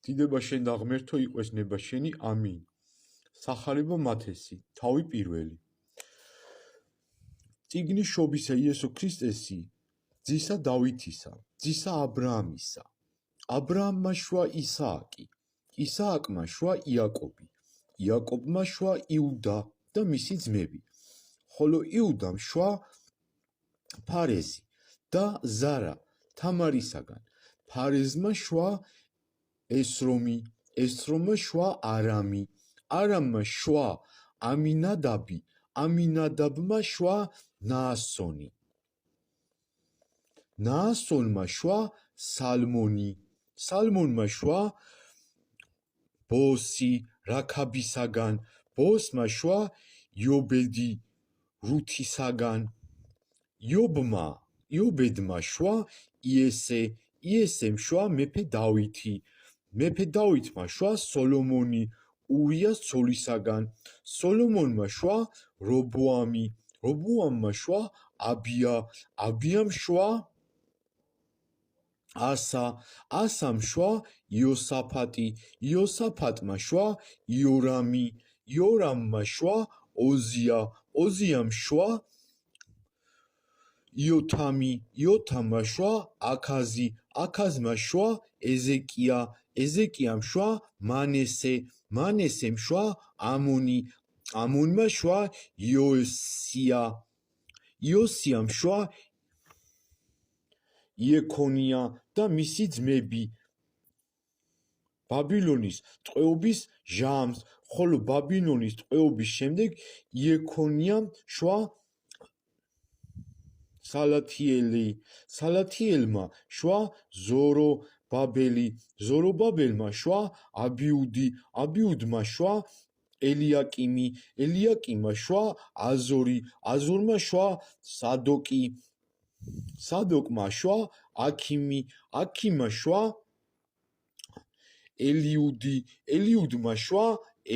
დიდება შენ და ღმერთო იყოს ნება შენი, ამინ. სახარება მათესი, თავი პირველი. წიგნის შობისა იესო ქრისტესი, ძისა დავითისა, ძისა აბრაამისა. აბრაამმა შვა ისააკი, ისააკმა შვა იაკობი, იაკობმა შვა იუდა და მისი ძმები, ხოლო იუდამ შვა ფარეზი და ზარა თამარისაგან, ფარეზმა შვა ესრომი, ესრომმა შვა არამი, არამმა შვა ამინადაბი, ამინადაბმა შვა ნაასონი, ნაასონმა შვა სალმონი, სალმონმა შვა ბოოსი რაქაბისაგან, ბოოსმა შვა იობედი რუთისაგან, იობედმა შვა იესე, იესემ შვა მეფე დავითი, მეფე დავითმა შვა სოლომონი ურიას ცოლისაგან, სოლომონმა შვა რობოამი, რობოამმა შვა აბია, აბიამ შვა ასა, ასამ შვა იოსაფატი, იოსაფატმა შვა იორამი, იორამმა შვა ოზია, ოზიამ შვა იოთამი, იოთამმა შვა აქაზი, აქაზმა შვა ეზეკია, ეზეკიამ შვა მანესე, მანესემ შვა ამონი, ამონმა შვა იოსია, იოსიამ შვა იეკონია და მისი ძმები ბაბილონის ტყვეობის ჟამს, ხოლო ბაბილონის ტყვეობის შემდეგ იეკონიამ შვა სალათიელი, სალათიელმა შვა ზორობაბელი, ზორობაბელმა შვა აბიუდი, აბიუდმა შვა ელიაკიმი, ელიაკიმმა შვა აზორი, აზორმა შვა სადოკი, სადოკმა შვა აქიმი, აქიმმა შვა ელიუდი, ელიუდმა შვა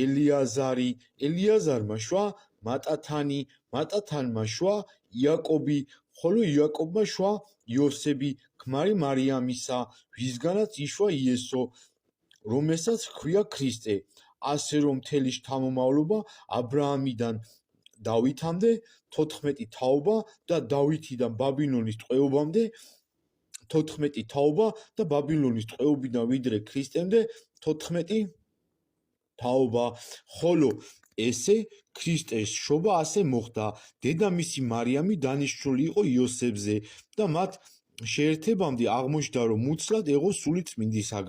ელიაზარი, ელიაზარმა შვა მატათანი, მატათანმა შვა იაკობი, ხოლო იაკობმა შვა იოსები, ქმარი მარიამისა, ვისგანაც იშვა იესო, რომელსაც ჰქვია ქრისტე, ასე რომ მთელი შთამომავლობა აბრაამიდან დავითამდე 14 თაობა და დავითიდან ბაბილონის ტყვეობამდე 14 თაობა და ბაბილონის ტყვეობიდან ვიდრე ქრისტემდე 14 თაობა, ხოლო ესე ქრისტეს შობა ასე მოხდა, დედამისი მარიამი დანიშნული იყო იოსებზე და მათ შეერთებამდე აღმოჩნდა, რომ უცლად ეღო სული წმინდისაგან.